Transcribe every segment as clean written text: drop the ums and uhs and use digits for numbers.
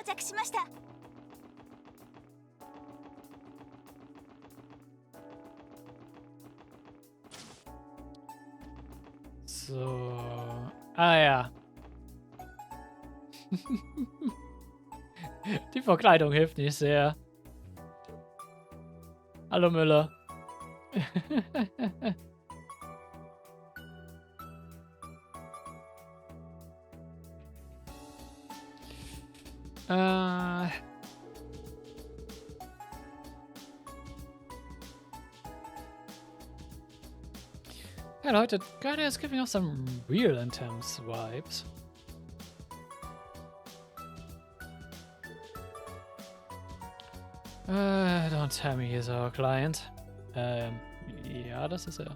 着しました。So. Ah ja. Die Verkleidung hilft nicht sehr. Hallo Müller. Ja, Leute, God is giving off some real intense vibes. Don't tell me he's our client. Ja, das ist er.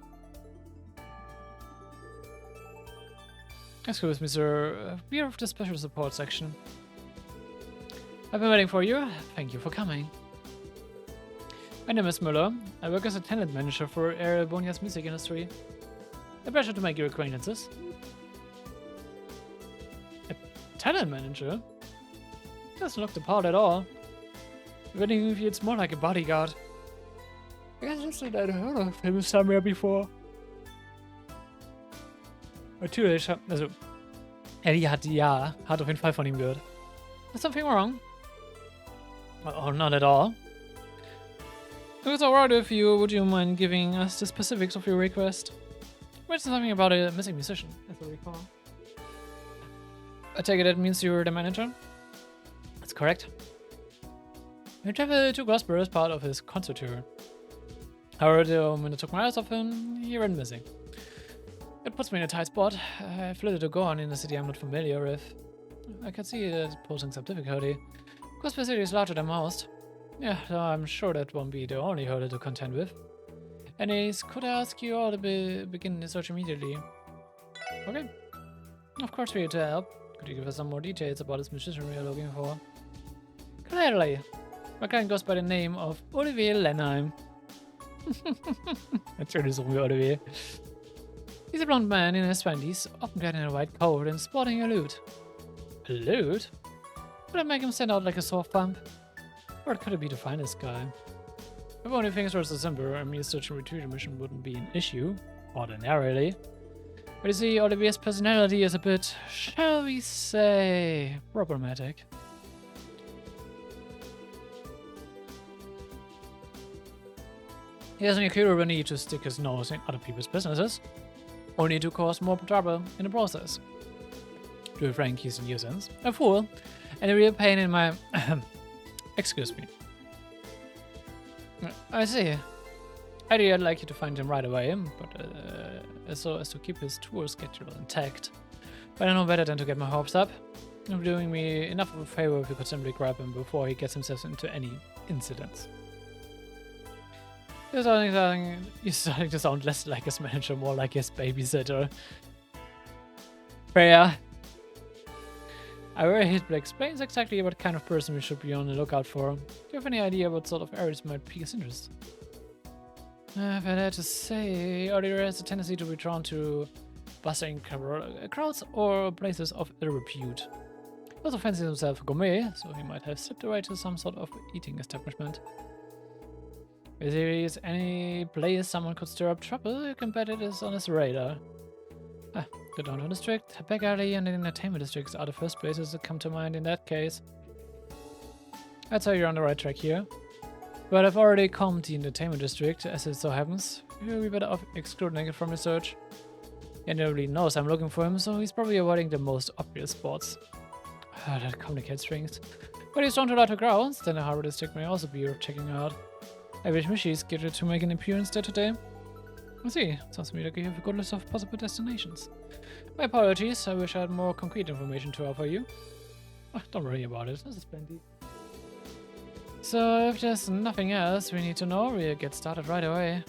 Excuse me, sir. We are of the special support section. I've been waiting for you. Thank you for coming. My name is Müller. I work as a talent manager for Bonia's music industry. A pleasure to make your acquaintances. A talent manager? Doesn't look the part at all. If anything, he feels more like a bodyguard. I guess I'd heard of him somewhere before. Natürlich, also, Ellie hat auf jeden Fall von ihm gehört. Is something wrong? Oh, not at all. If it's alright with you, would you mind giving us the specifics of your request? You mentioned something about a missing musician, as I recall. I take it that means you're the manager? That's correct. We traveled to Crossbell as part of his concert tour. However, when I took my eyes off him, he went missing. It puts me in a tight spot. I've little to go on in a city I'm not familiar with. I can see it posing some difficulty. Crossbell City is larger than most. Yeah, so I'm sure that won't be the only hurdle to contend with. Anyways, could I ask you all to begin the search immediately? Okay. Of course, we're here to help. Could you give us some more details about this musician we are looking for? Clearly. My client goes by the name of Olivier Lenheim. Natürlich suchen wir Olivier. He's a blonde man in his 20s, often clad in a white coat and sporting a lute. A lute? Would it make him stand out like a sore thumb? Or could it be to find this guy? If only things were so simple, a mere search and retrieval mission wouldn't be an issue, ordinarily. But you see, Olivier's personality is a bit, shall we say, problematic. He doesn't appear a need to stick his nose in other people's businesses, only to cause more trouble in the process. To be frank, he's a nuisance, a fool, and a real pain in my... Excuse me. I see. I'd like you to find him right away, but so as to keep his tour schedule intact. But I know better than to get my hopes up. You're doing me enough of a favor if you could simply grab him before he gets himself into any incidents. You're starting to sound less like his manager, more like his babysitter. Fair. I worry it explains exactly what kind of person we should be on the lookout for. Do you have any idea what sort of areas might pique his interest? If I had to say, Oliver has a tendency to be drawn to bustling crowds or places of ill repute. He also fancies himself a gourmet, so he might have slipped away to some sort of eating establishment. If there is any place someone could stir up trouble, you can bet it is on his radar. The downtown district, back alley, and the entertainment districts are the first places that come to mind in that case. I'd say you're on the right track here. But I've already combed the entertainment district, as it so happens. You'll be better off excluding it from research. He nobody knows I'm looking for him, so he's probably avoiding the most obvious spots. That complicates things. But he's drawn to larger crowds, then the harbor district may also be worth checking out. I wish Mishi is scheduled to make an appearance there today. I see. Sounds to me like you have a good list of possible destinations. My apologies, I wish I had more concrete information to offer you. Don't worry about it, this is plenty. So, if there's nothing else we need to know, we'll get started right away.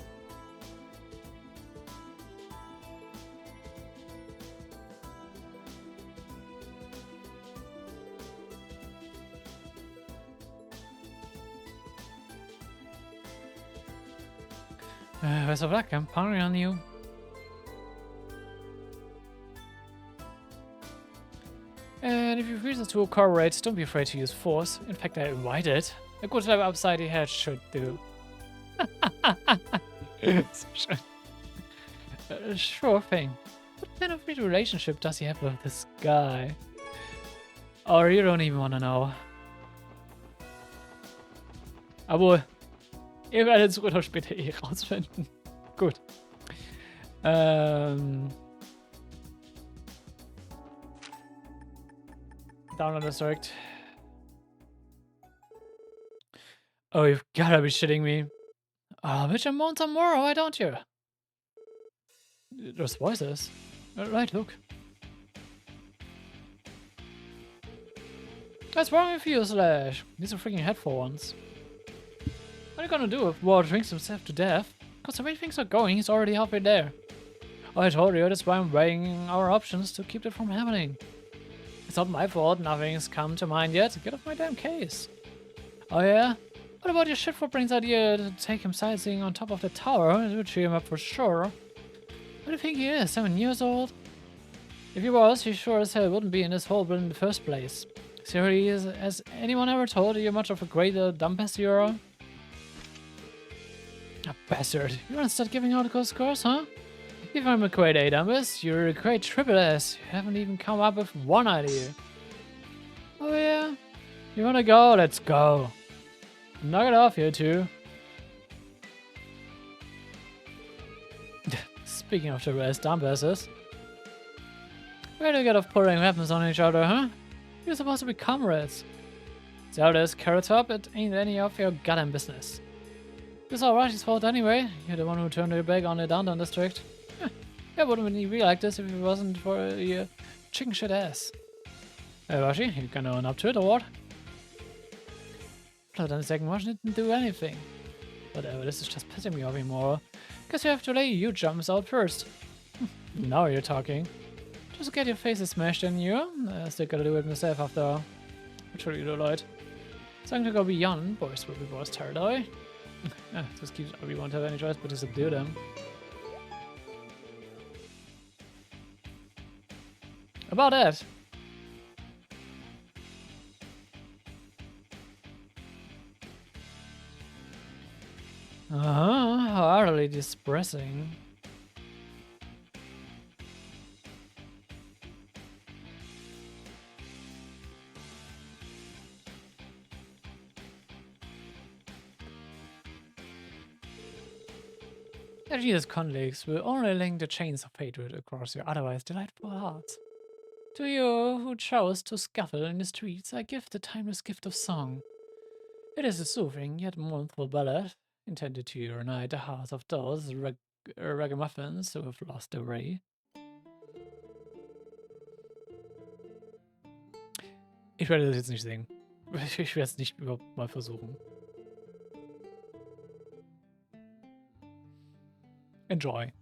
Best of luck, I'm counting on you. And if you refuse to cooperate, don't be afraid to use force. In fact, I invite it. A good slap upside the head should do. Sure thing. What kind of weird relationship does he have with this guy? Or you don't even want to know. Aber ihr werdet es früher oder später eh rausfinden. Gut. Download this direct. Oh, you've gotta be shitting me. Oh, bitch, I'm on tomorrow, why don't you? There's voices. Right, look. What's wrong with you, Slash? These are freaking headphones. What are you gonna do if Ward drinks himself to death? Because the way things are going, he's already halfway there. Oh, I told you, that's why I'm weighing our options to keep that from happening. It's not my fault, nothing's come to mind yet. Get off my damn case. Oh yeah? What about your shit-for-brains idea to take him sightseeing on top of the tower? It would cheer him up for sure. What do you think he is, 7 years old? If he was, he sure as hell wouldn't be in this hole in the first place. Seriously, has anyone ever told you much of a great dumbass you are? A bastard. You wanna start giving out those scores, huh? If I'm a grade A dumbass, you're a great triple S. You haven't even come up with one idea. Oh yeah? You wanna go? Let's go. Knock it off, you two. Speaking of triple S dumbasses. Where do you get off pouring weapons on each other, huh? You're supposed to be comrades. So this, Carrot Top, it ain't any of your goddamn business. It's all Rashi's fault anyway. You're the one who turned your back on the downtown district. It wouldn't be like this if it wasn't for your chicken shit ass. Hey Rashi, you gonna own up to it or what? Blood on the second watch didn't do anything. Whatever, this is just pissing me off anymore. Guess you have to lay your jumps out first. Now you're talking. Just get your faces smashed in you. Still gotta do it myself after all. Which will you do, Lloyd? Something to go beyond. Boys will be boys, Teradoi. Just keeps we won't have any choice but to subdue them. About that. How utterly distressing. These conflicts will only link the chains of hatred across your otherwise delightful hearts. To you who chose to scuffle in the streets, I give the timeless gift of song. It is a soothing yet mournful ballad, intended to unite the hearts of those ragamuffins who have lost their way. Ich werde das jetzt nicht singen. Ich werde es nicht überhaupt mal versuchen. Enjoy.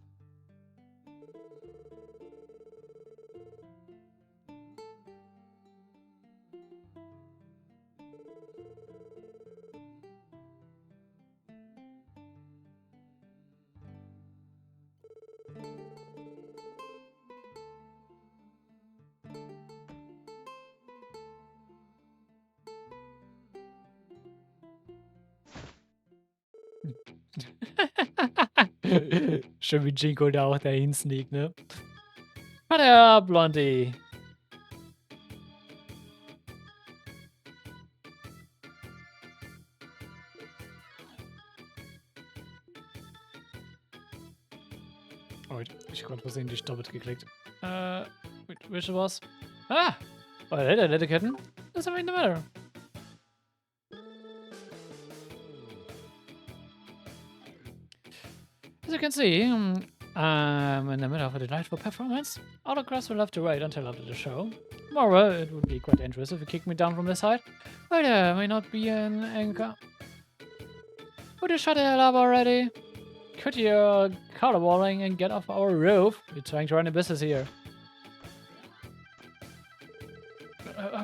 Schön wie Jinko da auch dahin sneakt, ne? Warte, Blondie. Oh, ich habe gerade versehen die doppelt geklickt. Which was? Ah! Oh, der Ketten? Doesn't really matter. As you can see, I'm in the middle of a delightful performance. Autographs will have to wait until after the show. Moreover, it would be quite dangerous if you kicked me down from this height. But there may not be an anchor. Would you shut the hell up already? Quit your caterwauling and get off our roof. We're trying to run a business here.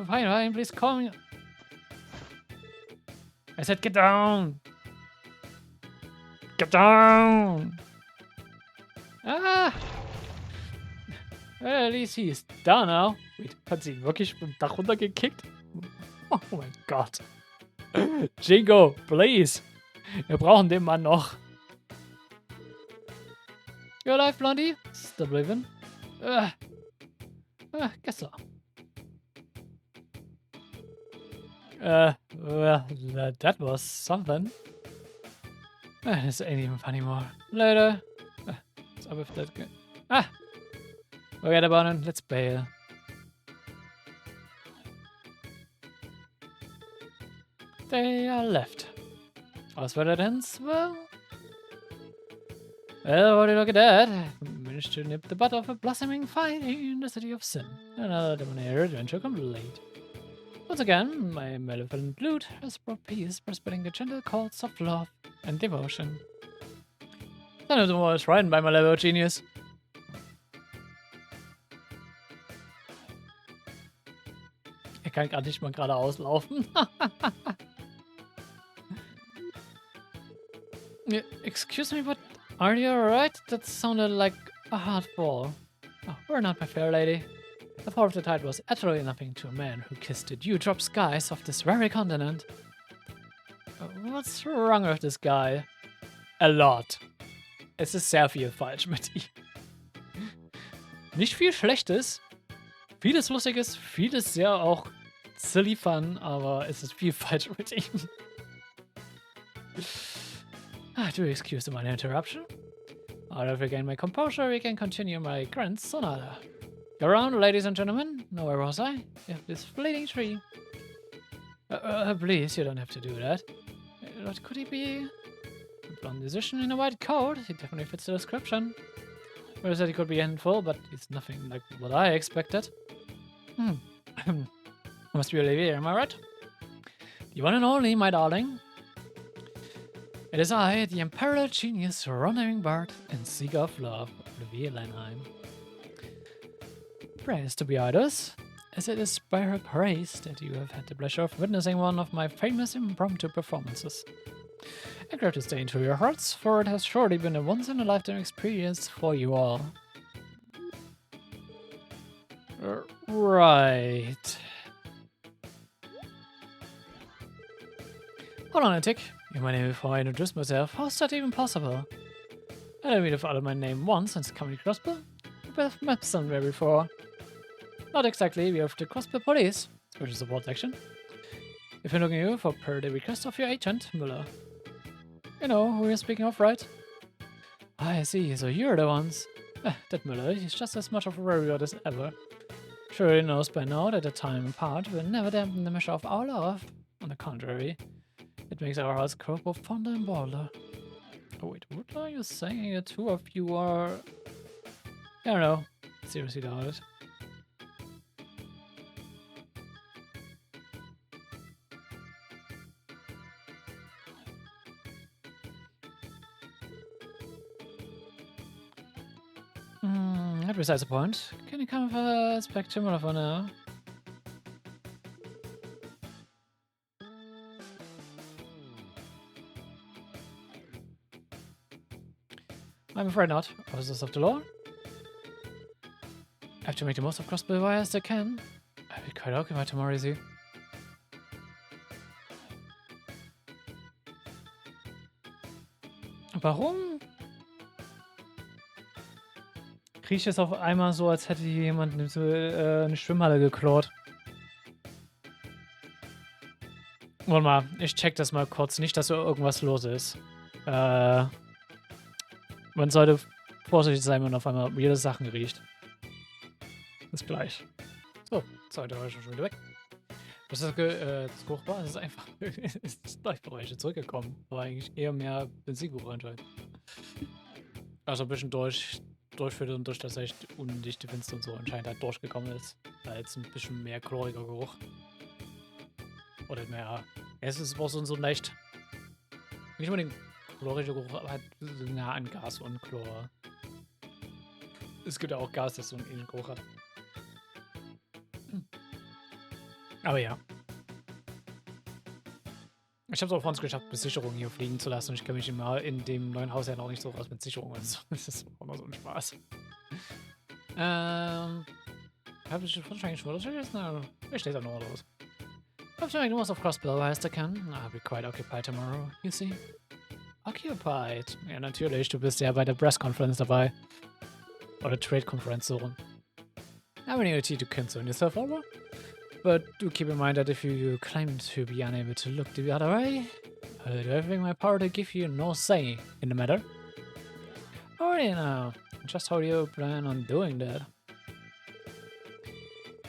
Fine, please call me. I said get down! Get down! Ah! Well, at least he's down now. Wait, hat sie ihn wirklich vom Dach runtergekickt? Oh mein Gott. Jingo, please. Wir brauchen den Mann noch. You're alive, Blondie? Still living? Guess so. Well, that was something. This ain't even funny more. Later. What's up with that? Forget about it. Let's bail. They are left. As for that ends, well, what do you look at that? Managed to nip the butt off a blossoming fight in the city of sin. Another Dominator adventure complete. Once again, my malevolent lute has brought peace by spreading the gentle chords of love and devotion. None of them was frightened by my level of genius. Er kann gerade nicht mal geradeaus laufen. Excuse me, but are you alright? That sounded like a hard fall. Oh, we're not, my fair lady. The fall of the tide was utterly nothing to a man who kissed the dewdrop skies of this very continent. What's wrong with this guy? A lot. Es ist sehr viel falsch mit ihm. Nicht viel Schlechtes, vieles Lustiges, vieles sehr auch silly fun, aber es ist viel falsch mit ihm. Do excuse the minor interruption. Now that I've regained my composure, we can continue my grand sonata. Go around, ladies and gentlemen. Now where was I? Yeah, this fleeting tree. Please, you don't have to do that. What could he be? A blonde musician in a white coat. He definitely fits the description. Well, I said he could be a handful, but he's nothing like what I expected. Must be Olivier, am I right? The one and only, my darling. It is I, the imperial genius, rendezvous bard, and seeker of love, Olivier Lenheim. Praise to be idols, as it is by her grace that you have had the pleasure of witnessing one of my famous impromptu performances. I grab to stay into your hearts, for it has surely been a once-in-a-lifetime experience for you all. Right. Hold on a tick. You might name before I introduce myself. How's that even possible? I don't mean to follow my name once since coming to Crossbell. We've met somewhere before. Not exactly, we have the Crossbell Police, special support section. If you're looking you for per the request of your agent, Müller. You know who you're speaking of, right? I see, so you're the ones. That Müller, he's just as much of a warrior as ever. Sure he knows by now that the time apart will never dampen the measure of our love. On the contrary, it makes our hearts grow both fonder and bolder. Oh wait, what are you saying? The two of you are... I don't know. Seriously doubt it. That besides the point. Can you come with a spectrum for now? I'm afraid not. Officers of the law. I have to make the most of Crossbell as I can. I'll be quite occupied tomorrow, you see. Warum? Kriege ich es auf einmal so, als hätte jemand eine Schwimmhalle geklaut. Warte mal, ich check das mal kurz. Nicht, dass so irgendwas los ist. Man sollte vorsichtig sein, wenn man auf einmal jede Sachen riecht. Bis gleich. So, zweite war schon wieder weg. Was ist das Geruch war? Das ist einfach ist Leuchtbereiche zurückgekommen. Aber eigentlich eher mehr Benzingeruch anscheinend. Also ein bisschen durchführt und durch das echt undichte Fenster und so anscheinend halt durchgekommen ist. Da jetzt ein bisschen mehr chloriger Geruch. Oder mehr. Es ist auch so leicht. Nicht unbedingt chlorischer Geruch, aber halt nah an Gas und Chlor. Es gibt ja auch Gas, das so einen ähnlichen Geruch hat. Aber ja. Ich habe es auch vor uns geschafft, bis Sicherungen hier fliegen zu lassen. Und ich kenne mich immer in dem neuen Haus ja noch nicht so raus mit Sicherungen. Also, das ist auch immer so ein Spaß. Habe ich schon strange footage? No, ich steht da nur los. I've tried most of Crossbell as I can. I'll be quite occupied tomorrow, you see. Occupied? Ja, natürlich, du bist ja bei der Press Conference dabei. Oder Trade Conference so rum. I have an opportunity to concern yourself over. But do keep in mind that if you claim to be unable to look the other way, I'll do everything in my power to give you no say in the matter. Alrighty now, just how do you plan on doing that?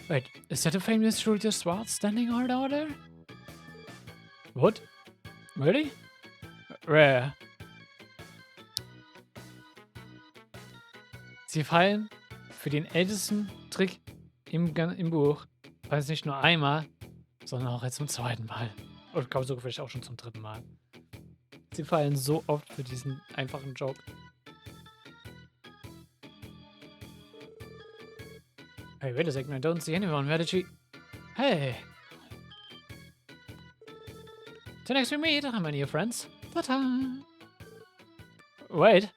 Wait, is that a famous Rudy Swart standing hard over there? What? Really? Rare. Sie fallen für den ältesten Trick im Buch. Falls nicht nur einmal, sondern auch jetzt zum zweiten Mal. Und ich glaube sogar vielleicht auch schon zum dritten Mal. Sie fallen so oft für diesen einfachen Joke. Hey, wait a second, I don't see anyone. Where did she... Hey! Till next we meet, my new friends. Ta-ta! Wait.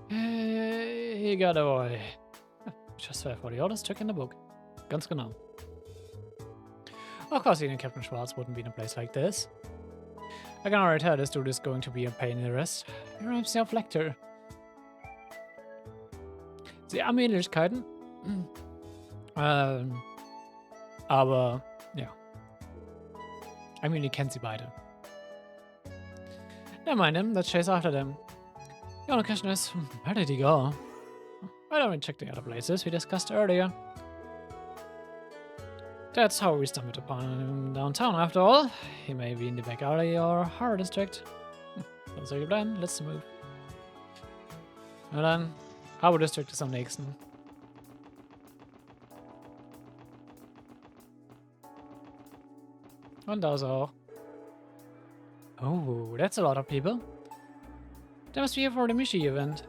Hey, you got away. Just for the orders took in the book. Ganz genau. Of course, even Captain Schwartz wouldn't be in a place like this. I can already tell this dude is going to be a pain in the rest. You're himself Lecter. Sie haben Ähnlichkeiten. Aber, ja. I mean, ihr kennt sie beide. Never mind him, let's chase after them. The only question is, where did he go? Why don't we check the other places we discussed earlier? That's how we stumbled upon him downtown after all. He may be in the back alley or Horror District. Sounds like a plan, let's move. Na dann, Horror District ist am nächsten. Und da ist er auch. Oh, that's a lot of people. They must be here for the Mishi event.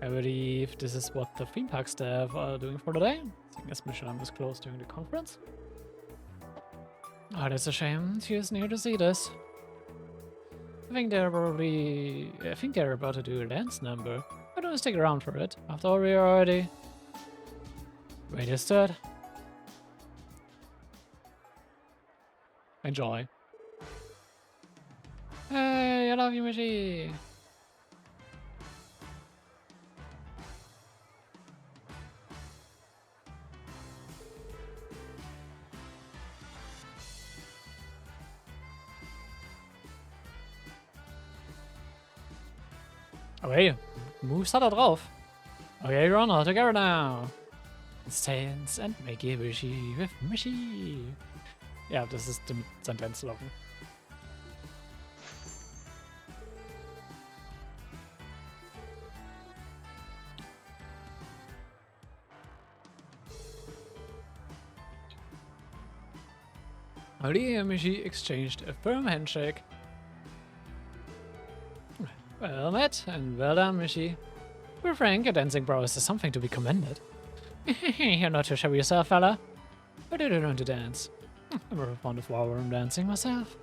I believe this is what the theme park staff are doing for today. Seeing as Michelin was closed during the conference. Oh, that's a shame. She isn't here to see this. I think they're about to do a dance number. Why don't we stick around for it? After all, we're already registered. Enjoy. Hey, I love you, Michi. Okay, Moves hat er drauf. Okay, run all together now. Dance and make it wishy with Michi. Ja, das ist sein Dance-Locken. Ali and Michi exchanged a firm handshake. Well met, and well done, Michi. We're frank, your dancing prowess is something to be commended. You're not too shabby yourself, fella. But you don't learn to dance. I'm very fond of ballroom dancing myself.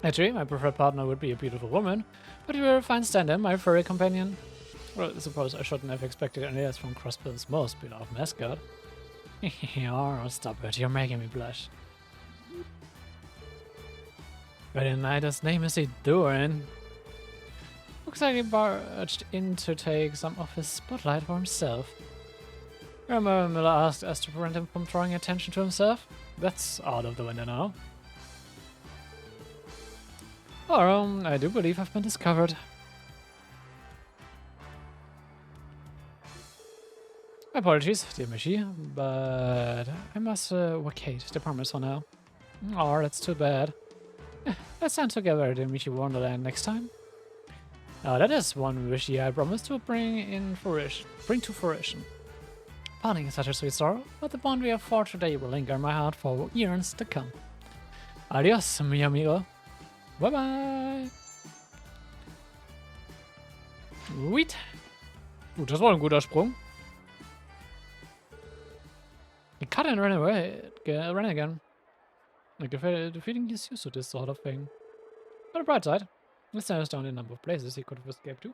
Actually, my preferred partner would be a beautiful woman, but you are a fine stand-in, my furry companion. Well, I suppose I shouldn't have expected any less from Crossbell's most beloved mascot. Oh, stop it, you're making me blush. But tonight his name is deren. Looks like he barged in to take some of his spotlight for himself. Remember Miller asked us to prevent him from drawing attention to himself? That's out of the window now. Oh, I do believe I've been discovered. Apologies, dear Michi, but I must vacate the premise for now. Oh, that's too bad. Let's stand together at the Michi Wonderland next time. That is one wish I promised to bring to fruition. Parting is such a sweet sorrow, but the bond we have forged today will linger in my heart for years to come. Adios, mi amigo. Bye bye. Sweet. Gut, das war ein guter Sprung. He cut and ran away. Ran again. Like the feeling he's used to this sort of thing. On the bright side, this narrows down the number of places he could have escaped to.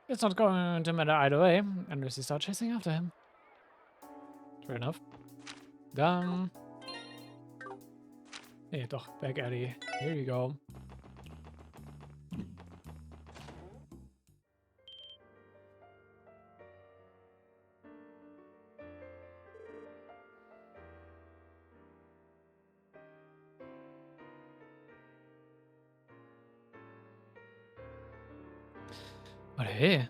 It's not going to matter either way, unless you start chasing after him. Fair enough. Dann. Nee, doch, back alley. Here you go. But hey.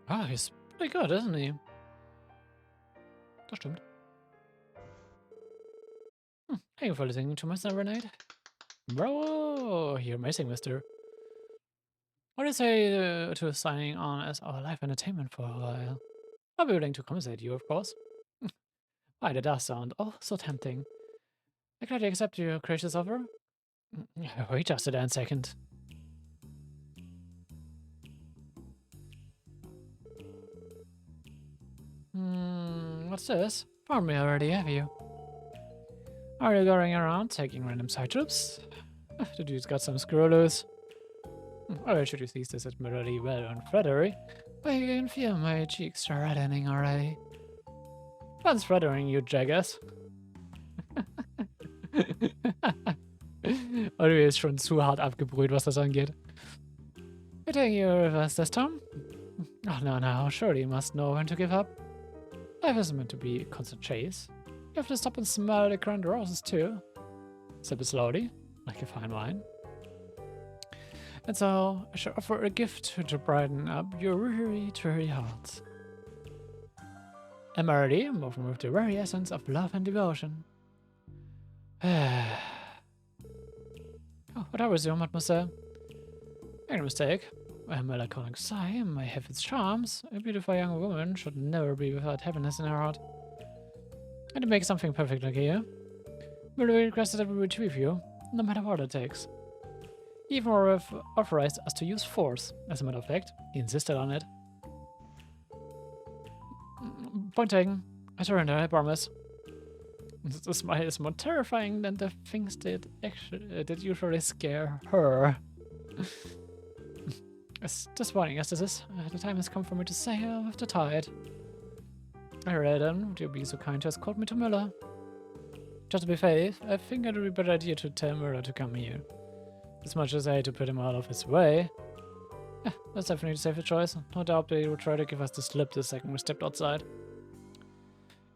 Ah, he's pretty good, isn't he? Das stimmt. Thank you for listening to my serenade. Bro, you're amazing, mister. What do you say to signing on as our live entertainment for a while? I'll be willing to compensate you, of course. Why, that does sound oh so tempting. I gladly accept your gracious offer. Wait just a damn second. What's this? Found me already, have you? Are you going around taking random side trips? The dude's got some screw loose. Or should you seize this admirably well-earned flattery? I can feel my cheeks reddening already. What's flattering you, jackass? Oliver ist schon zu hart abgebrüht, was das angeht. You're taking your reverse this time? Oh, no, surely you must know when to give up. Life isn't meant to be a constant chase. You have to stop and smell the current roses too. Sip it slowly, like a fine wine. And so, I shall offer a gift to brighten up your weary, dreary heart. A melody woven with the very essence of love and devotion. Oh, what I resume, mademoiselle? Make no mistake, a melancholic sigh may have its charms. A beautiful young woman should never be without happiness in her heart. And to make something perfect like here, Miller requested that we retrieve you, no matter what it takes. He even authorized us to use force. As a matter of fact, he insisted on it. Point taken. I surrender, I promise. This smile is more terrifying than the things that usually scare her. As disappointing as this is, the time has come for me to sail with the tide. Alright then, would you be so kind to escort me to Miller? Just to be fair, I think it would be a better idea to tell Miller to come here. As much as I hate to put him out of his way. Yeah, that's definitely the safer choice. No doubt they would try to give us the slip the second we stepped outside.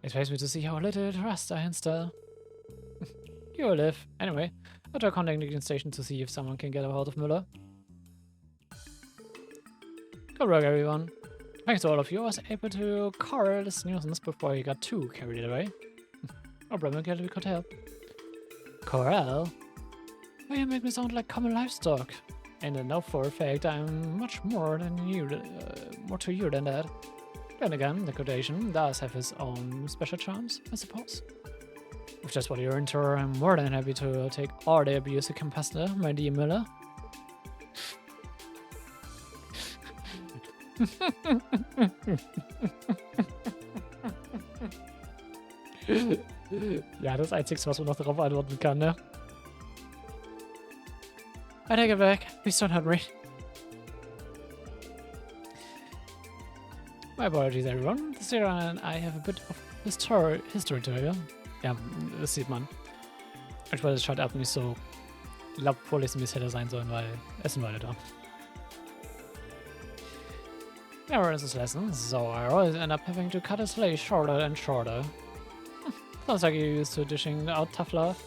It pays me to see how little trust I instill. You will live. Anyway, I'll try contacting the station to see if someone can get a hold of Miller. Good work, everyone. Thanks to all of you, I was able to corral this nuisance before he got too carried away. No problem, we could help. Corral? Why you make me sound like common livestock? And I know for a fact I'm much more than you, more to you than that. Then again, the quotation does have his own special charms, I suppose. If that's what you're into, I'm more than happy to take all the abuse you can muster, my dear Miller. Ja, das Einzige, was man noch darauf antworten kann, ne? I take it back. Please don't hurt me. My apologies, everyone. Sarah and I have a bit of history to tell you. Ja, das sieht man. Ich wollte es schaut ab nicht so laut vorlesen, wie es hätte sein sollen, weil es sind Leute da. Never is this lesson, so I always end up having to cut his leash shorter and shorter. Sounds like you're used to dishing out tough love.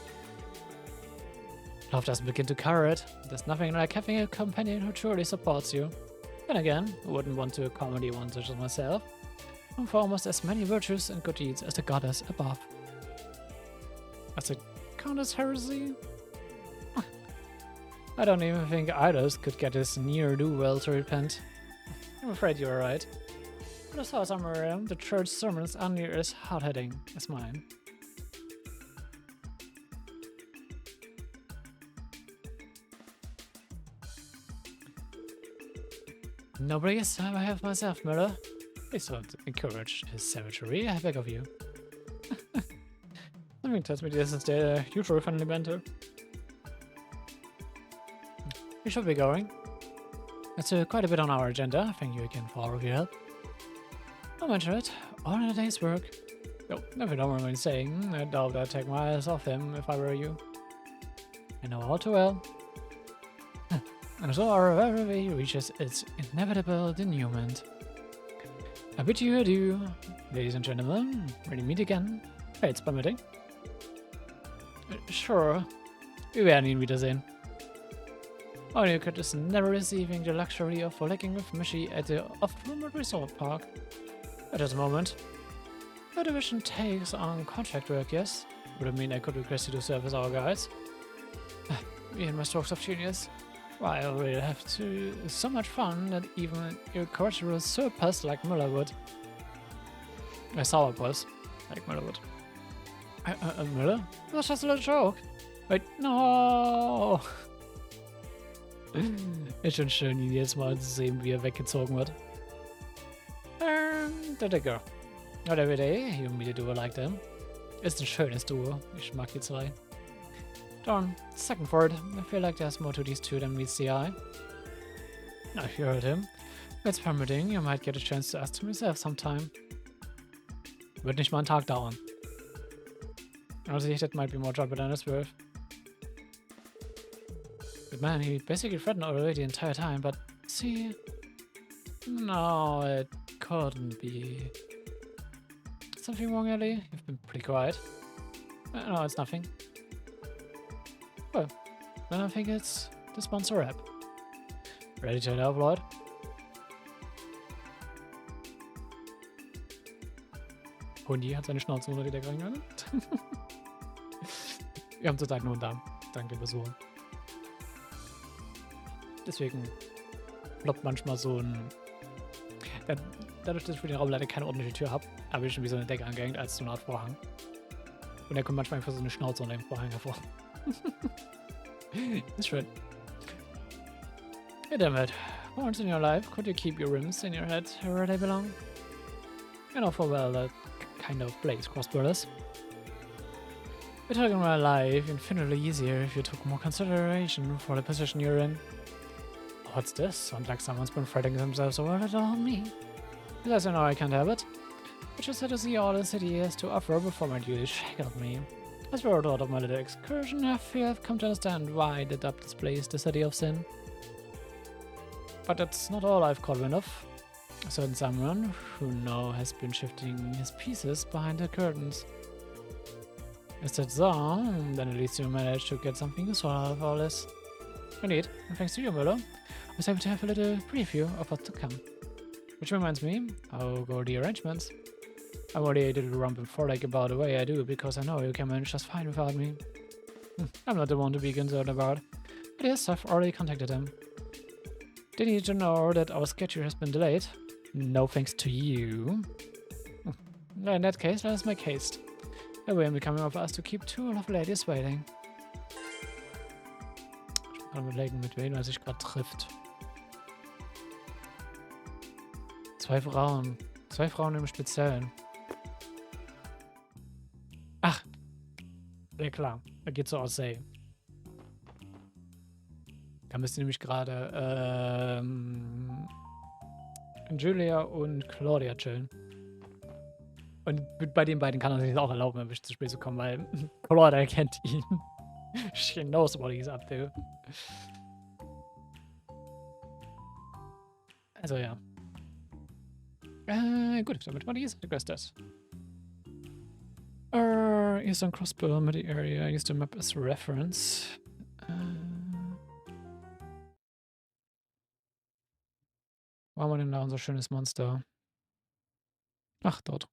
Love doesn't begin to cover it. There's nothing like having a companion who truly supports you. Then again, I wouldn't want to accommodate one such as myself. I'm for almost as many virtues and good deeds as the goddess above. As a count as heresy? I don't even think idols could get this ne'er-do-well to repent. I'm afraid you're right. But I saw somewhere around the church sermons are near as hard-hitting as mine. Nobody is I have myself, Miller. Please don't encourage his savagery, I beg of you. Something tells me this is the usual friendly banter. We should be going. That's quite a bit on our agenda. Thank you again for all of your help. I'll mention it. All in a day's work. No, if you don't mind saying, I doubt I'd take my eyes off him if I were you. I know all too well. And so our very reaches its inevitable denouement. I bid you adieu, ladies and gentlemen. Ready to meet again. Fates permitting. Sure. Wir werden ihn wiedersehen. Only Kurt is never receiving the luxury of frolicking with Mishi at the oft-rumored resort park. At this moment, the division takes on contract work, yes? Would it mean I could request you to serve as our guides? Me and my strokes of genius. Why, I already have so much fun that even your cultural surplus like Muller would. A sourpuss, like Muller would. Muller? It was just a little joke. Wait, no! Ist schon schön, ihn jetzt mal zu sehen, wie weggezogen wird. The Digger. Not every day you meet a duo like them. Ist ein schönes Duo. Ich mag die zwei. Darn, second for it. I feel like there's more to these two than meets the eye. Now, if you heard him, it's permitting, you might get a chance to ask him yourself sometime. Wird nicht mal einen Tag dauern. Honestly, that might be more trouble than it's worth. But man, he basically threatened already the entire time, but see... No, it couldn't be. Something wrong, Ellie? You've been pretty quiet. No, it's nothing. Well, then I think it's the sponsor app. Ready to help, Lloyd? Hundi hat seine Schnauze unter die Decke reingegangen. Wir haben zurzeit nur einen Darm. Dank dem Besuch. Deswegen ploppt manchmal so ein... Dadurch, dass ich für den Raum leider keine ordentliche Tür habe, habe ich schon wie so eine Decke angehängt als so eine Art Vorhang. Und da kommt manchmal einfach so eine Schnauze unter dem Vorhang hervor. Ist schön. Hey, dammit. Once in your life, could you keep your rims in your head where they belong? You know full well that kind of place Crossbell is. We're talking about life infinitely easier if you took more consideration for the position you're in. What's this? Sounds like someone's been fretting themselves over it on me. Because I know I can't have it. I just had to see all the city has to offer before my duties shackled me. As for out of my little excursion, I feel I've come to understand why the dub displays the city of sin. But that's not all I've caught wind of. A certain someone who now has been shifting his pieces behind the curtains. Is that so? Then at least you managed to get something useful out of all this. Indeed, and thanks to you, Muller, I was able to have a little preview of what's to come. Which reminds me, how go the arrangements? I'm already a little rump before like about the way I do, because I know you can manage just fine without me. I'm not the one to be concerned about. But yes, I've already contacted him. They need to know that our schedule has been delayed. No thanks to you. In that case, let us make haste. It will be coming of us to keep two lovely ladies waiting. Ich kann überlegen, mit wem er sich gerade trifft. Zwei Frauen. Zwei Frauen im Speziellen. Ach. Ja klar. Er geht zur Aussee. Da müsste nämlich gerade Julia und Claudia chillen. Und bei den beiden kann er sich auch erlauben, ein bisschen zu spät zu kommen, weil Claudia kennt ihn. She knows what he's up to. Also ja. Gut, damit war die erste Quest das. Eastern Crossbell Midi Area. Use the map as reference. Wo haben wir denn da unser schönes Monster? Ach, dort.